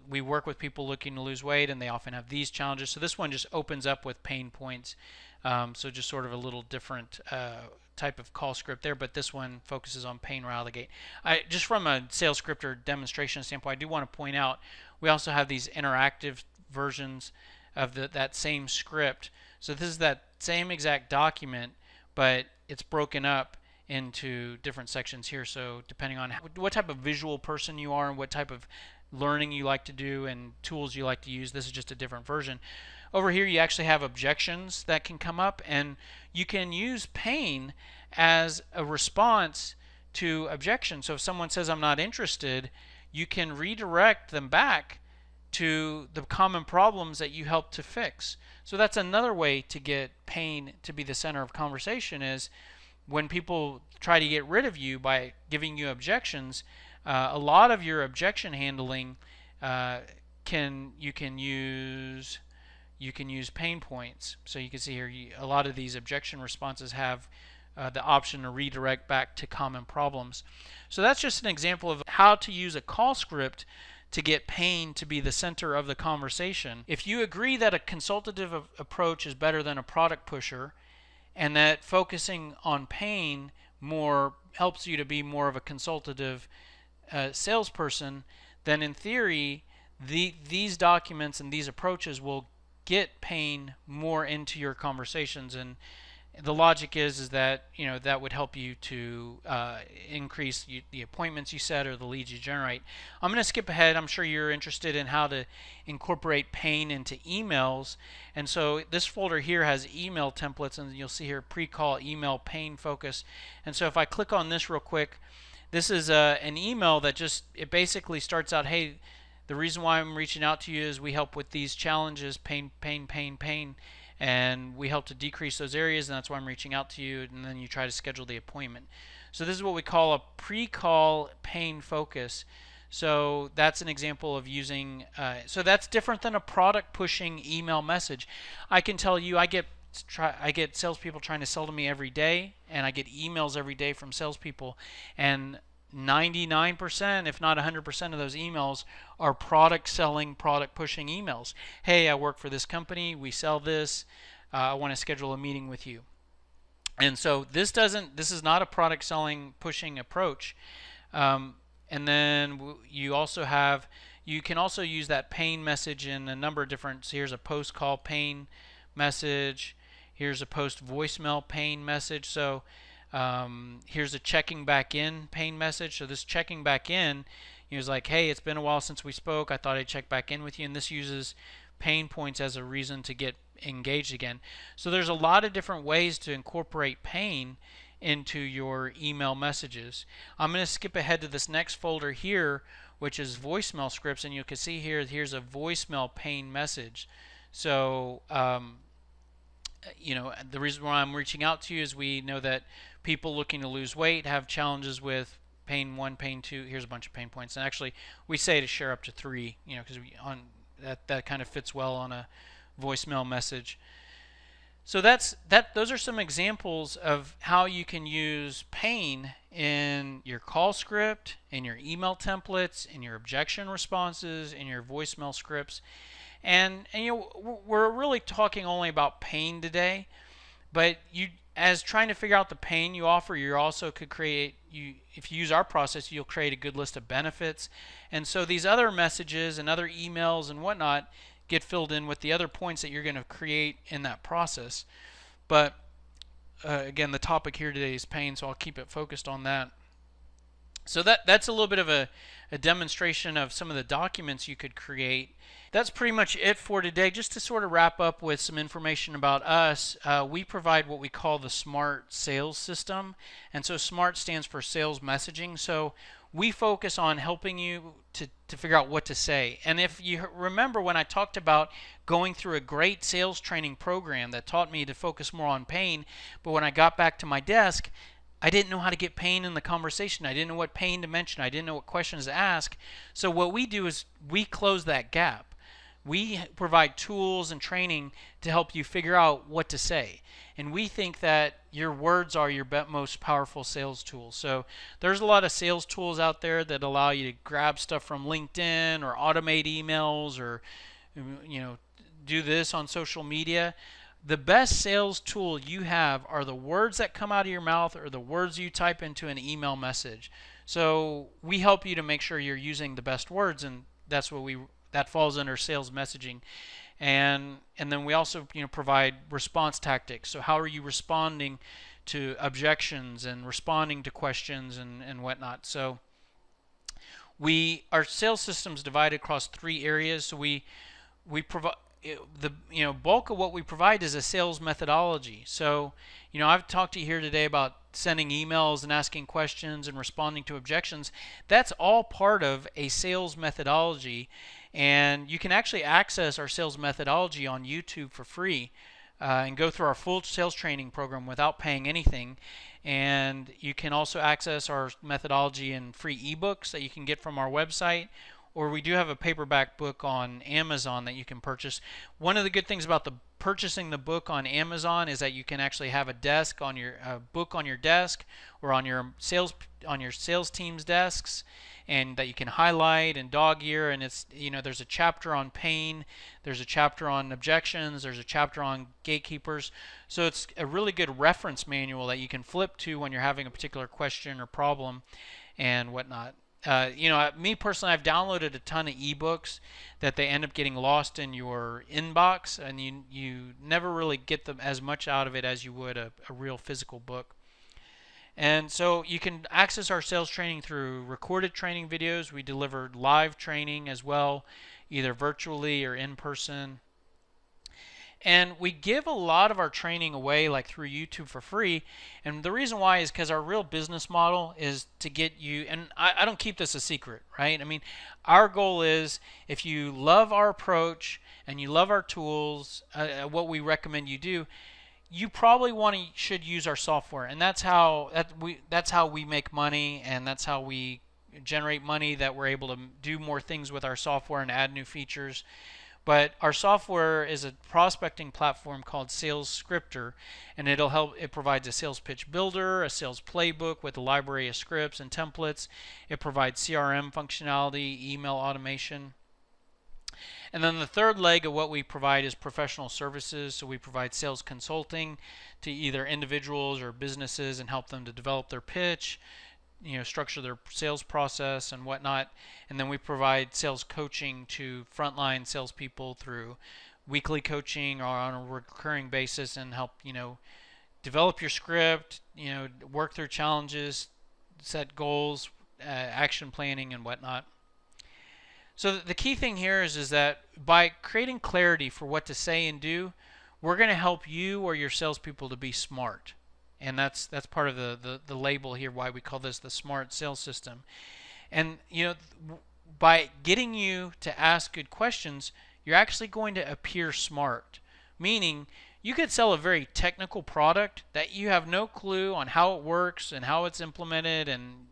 we work with people looking to lose weight, and they often have these challenges. So this one just opens up with pain points. So just sort of a little different type of call script there, but this one focuses on pain right out of the gate. Just from a Sales Scripter demonstration standpoint, I do want to point out we also have these interactive versions of that same script. So this is that same exact document, but it's broken up into different sections here. So depending on what type of visual person you are and what type of learning you like to do and tools you like to use, this is just a different version. Over here you actually have objections that can come up, and you can use pain as a response to objection. So if someone says I'm not interested, you can redirect them back to the common problems that you help to fix. So that's another way to get pain to be the center of conversation, is when people try to get rid of you by giving you objections, A lot of your objection handling uh, can you can use pain points. So you can see here a lot of these objection responses have the option to redirect back to common problems. So that's just an example of how to use a call script to get pain to be the center of the conversation. If you agree that a consultative approach is better than a product pusher, and that focusing on pain more helps you to be more of a consultative salesperson, then in theory, these documents and these approaches will get pain more into your conversations. And the logic is that that would help you to increase the appointments you set or the leads you generate. I'm going to skip ahead. I'm sure you're interested in how to incorporate pain into emails, and so this folder here has email templates, and you'll see here pre-call email pain focus. And so if I click on this real quick, this is an email that it basically starts out, hey, the reason why I'm reaching out to you is we help with these challenges, pain, pain, pain, pain, and we help to decrease those areas, and that's why I'm reaching out to you, and then you try to schedule the appointment. So this is what we call a pre-call pain focus. So that's an example of using, so that's different than a product pushing email message. I can tell you I get salespeople trying to sell to me every day, and I get emails every day from salespeople, and 99%, if not 100% of those emails are product selling, product pushing emails. Hey, I work for this company, we sell this, I want to schedule a meeting with you. And so this is not a product selling, pushing approach. And then you can also use that pain message in a number of different, so here's a post call pain message, here's a post voicemail pain message. So here's a checking back in pain message. So this checking back in is like, hey, it's been a while since we spoke, I thought I'd check back in with you. And this uses pain points as a reason to get engaged again. So there's a lot of different ways to incorporate pain into your email messages. I'm going to skip ahead to this next folder here, which is voicemail scripts, and you can see here's a voicemail pain message. So the reason why I'm reaching out to you is we know that people looking to lose weight have challenges with pain 1, pain 2. Here's a bunch of pain points, and actually we say to share up to 3, because that kind of fits well on a voicemail message. So those are some examples of how you can use pain in your call script, in your email templates, in your objection responses, in your voicemail scripts. And we're really talking only about pain today, but as trying to figure out the pain you offer, you also could create, if you use our process, you'll create a good list of benefits. And so these other messages and other emails and whatnot get filled in with the other points that you're going to create in that process. But again, the topic here today is pain, so I'll keep it focused on that. So that's a little bit of a demonstration of some of the documents you could create. That's pretty much it for today. Just to sort of wrap up with some information about us, we provide what we call the SMART sales system. And so SMART stands for sales messaging. So we focus on helping you to figure out what to say. And if you remember when I talked about going through a great sales training program that taught me to focus more on pain, but when I got back to my desk, I didn't know how to get pain in the conversation. I didn't know what pain to mention. I didn't know what questions to ask. So what we do is we close that gap. We provide tools and training to help you figure out what to say. And we think that your words are your most powerful sales tools. So there's a lot of sales tools out there that allow you to grab stuff from LinkedIn or automate emails or do this on social media. The best sales tool you have are the words that come out of your mouth or the words you type into an email message. So we help you to make sure you're using the best words, and that's what that falls under sales messaging. And then we also provide response tactics. So how are you responding to objections and responding to questions and whatnot. So our sales system is divided across 3 areas. So we provide the bulk of what we provide is a sales methodology. So I've talked to you here today about sending emails and asking questions and responding to objections. That's all part of a sales methodology, and you can actually access our sales methodology on YouTube for free. and go through our full sales training program without paying anything. And you can also access our methodology in free ebooks that you can get from our website, or we do have a paperback book on Amazon that you can purchase. One of the good things about the purchasing the book on Amazon is that you can actually have a book on your desk, or on your sales team's desks, and that you can highlight and dog ear. And it's, there's a chapter on pain, there's a chapter on objections, there's a chapter on gatekeepers. So it's a really good reference manual that you can flip to when you're having a particular question or problem and whatnot. Me personally, I've downloaded a ton of ebooks that they end up getting lost in your inbox, and you never really get them as much out of it as you would a real physical book. And so you can access our sales training through recorded training videos. We deliver live training as well, either virtually or in person. And we give a lot of our training away, like through YouTube, for free. And the reason why is because our real business model is to get you, and I don't keep this a secret, right? I mean, our goal is, if you love our approach and you love our tools, what we recommend you do, you probably should use our software. And that's how we make money, and that's how we generate money, that we're able to do more things with our software and add new features. But our software is a prospecting platform called Sales Scripter, and it provides a sales pitch builder, a sales playbook with a library of scripts and templates. It provides CRM functionality, email automation. And then the third leg of what we provide is professional services. So we provide sales consulting to either individuals or businesses and help them to develop their pitch, structure their sales process and whatnot. And then we provide sales coaching to frontline salespeople through weekly coaching or on a recurring basis, and help develop your script, work through challenges, set goals, action planning and whatnot. So the key thing here is that by creating clarity for what to say and do, we're going to help you or your salespeople to be smart. And that's part of the label here, why we call this the smart sales system. And by getting you to ask good questions, you're actually going to appear smart. Meaning, you could sell a very technical product that you have no clue on how it works and how it's implemented, and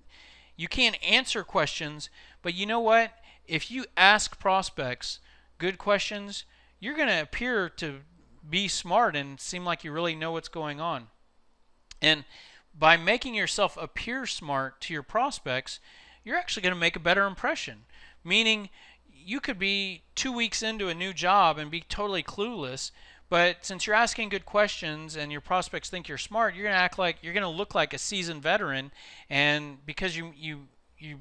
you can't answer questions. But you know what? If you ask prospects good questions, you're going to appear to be smart and seem like you really know what's going on. And by making yourself appear smart to your prospects, you're actually going to make a better impression. Meaning, you could be 2 weeks into a new job and be totally clueless, but since you're asking good questions and your prospects think you're smart, you're going to look like a seasoned veteran. And because you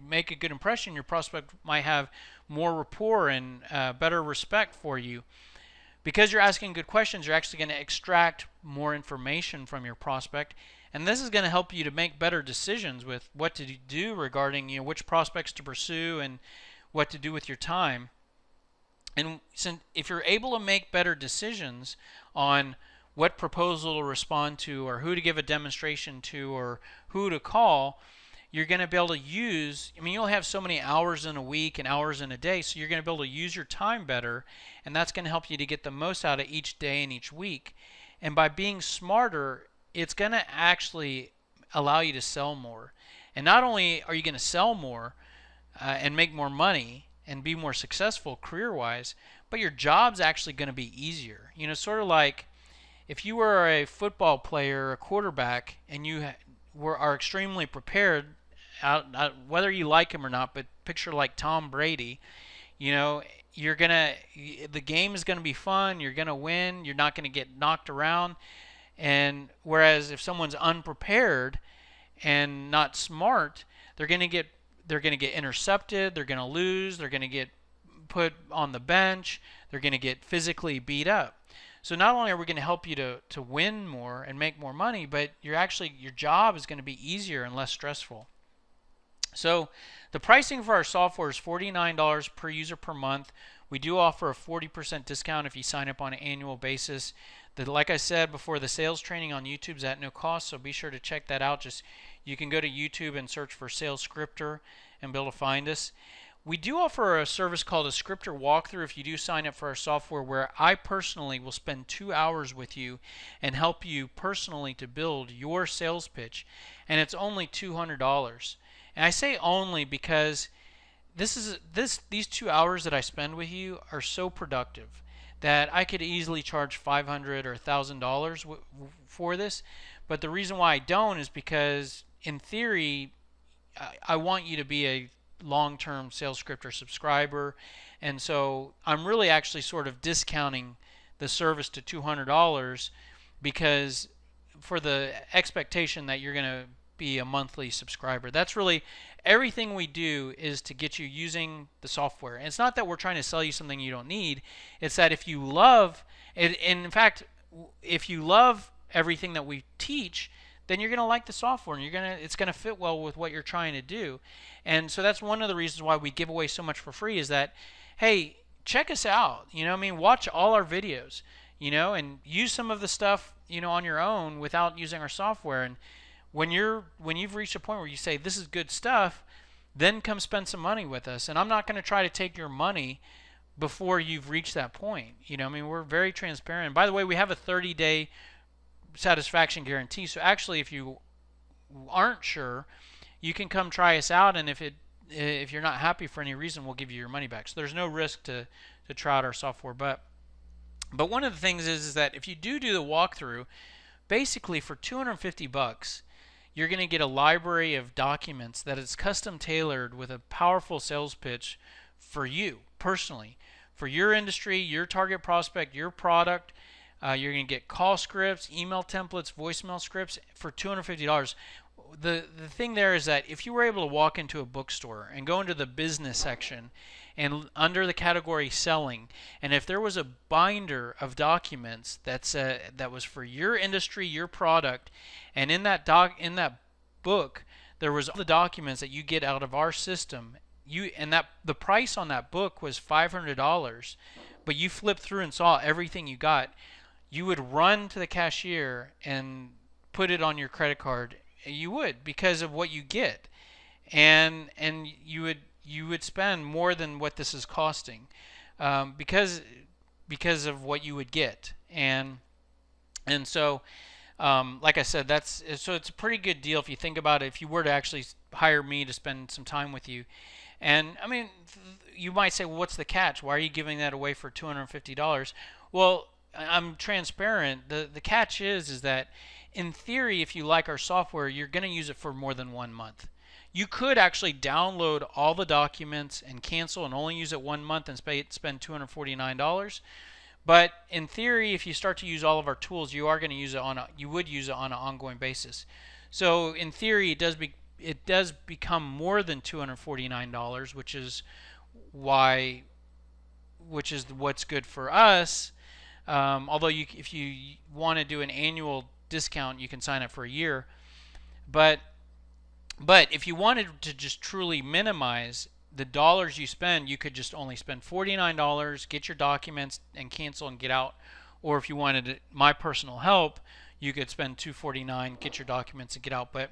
make a good impression, your prospect might have more rapport and better respect for you. Because you're asking good questions, you're actually going to extract more information from your prospect, and this is going to help you to make better decisions with what to do regarding which prospects to pursue and what to do with your time. And if you're able to make better decisions on what proposal to respond to, or who to give a demonstration to, or who to call, you're going to be able to you'll have so many hours in a week and hours in a day, so you're going to be able to use your time better, and that's going to help you to get the most out of each day and each week. And by being smarter, it's going to actually allow you to sell more. And not only are you going to sell more and make more money and be more successful career-wise, but your job's actually going to be easier. Sort of like if you were a football player, a quarterback, and you are extremely prepared, whether you like him or not, but picture like Tom Brady, the game is going to be fun, you're going to win, you're not going to get knocked around. And whereas if someone's unprepared and not smart, they're going to get intercepted, they're going to lose, they're going to get put on the bench, they're going to get physically beat up. So not only are we going to help you to win more and make more money, but your job is going to be easier and less stressful. So the pricing for our software is $49 per user per month. We do offer a 40% discount if you sign up on an annual basis. Like I said before, the sales training on YouTube is at no cost, so be sure to check that out. You can go to YouTube and search for Sales Scripter and be able to find us. We do offer a service called a scripter walkthrough if you do sign up for our software, where I personally will spend 2 hours with you and help you personally to build your sales pitch, and it's only $200. And I say only because these 2 hours that I spend with you are so productive that I could easily charge $500 or $1,000 for this. But the reason why I don't is because, in theory, I want you to be a long-term sales scripter subscriber, and so I'm really actually sort of discounting the service to $200 because for the expectation that you're going to be a monthly subscriber. That's really everything we do, is to get you using the software. And it's not that we're trying to sell you something you don't need. It's that if you love it, and in fact, if you love everything that we teach, then you're going to like the software, and it's going to fit well with what you're trying to do. And so that's one of the reasons why we give away so much for free, is that, hey, check us out. Watch all our videos, and use some of the stuff, on your own without using our software. And when you've reached a point where you say this is good stuff, then come spend some money with us. And I'm not going to try to take your money before you've reached that point. We're very transparent. And by the way, we have a 30-day satisfaction guarantee. So actually, if you aren't sure, you can come try us out, and if you're not happy for any reason, we'll give you your money back. So there's no risk to try out our software. But one of the things is that if you do the walkthrough, basically for $250, you're going to get a library of documents that is custom tailored with a powerful sales pitch for you personally, for your industry, your target prospect, your product. You're going to get call scripts, email templates, voicemail scripts for $250. The thing there is that if you were able to walk into a bookstore and go into the business section and under the category selling, and if there was a binder of documents that was for your industry, your product, and in that book there was all the documents that you get out of our system, the price on that book was $500, but you flipped through and saw everything you got, you would run to the cashier and put it on your credit card. You would, because of what you get, and you would spend more than what this is costing, because of what you would get, and so like I said, it's a pretty good deal if you think about it. If you were to actually hire me to spend some time with you, and you might say, well, what's the catch? Why are you giving that away for $250? Well, I'm transparent. The catch is that, in theory, if you like our software, you're going to use it for more than 1 month. You could actually download all the documents and cancel and only use it 1 month and spend $249. But in theory, if you start to use all of our tools, you would use it on an ongoing basis. So in theory, it does become more than $249, which is what's good for us. Although if you want to do an annual discount, you can sign up for a year. But if you wanted to just truly minimize the dollars you spend, you could just only spend $49, get your documents and cancel and get out. Or if you wanted my personal help, you could spend $249, get your documents and get out. But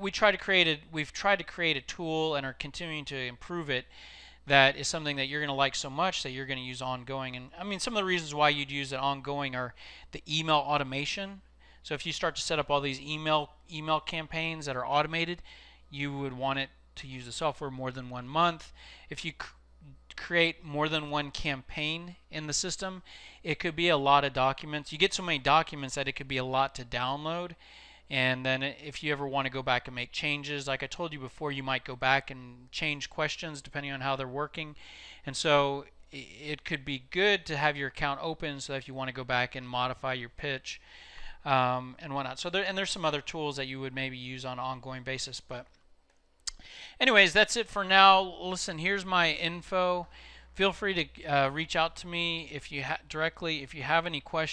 we've tried to create a tool and are continuing to improve it that is something that you're going to like so much that you're going to use ongoing. And some of the reasons why you'd use it ongoing are the email automation. So if you start to set up all these email campaigns that are automated, you would want it to use the software more than 1 month. If you create more than one campaign in the system, it could be a lot of documents. You get so many documents that it could be a lot to download. And then if you ever want to go back and make changes, like I told you before, you might go back and change questions depending on how they're working. And so it could be good to have your account open so that if you want to go back and modify your pitch and whatnot. So there's some other tools that you would maybe use on an ongoing basis. But anyways, that's it for now. Listen, here's my info. Feel free to reach out to me directly if you have any questions.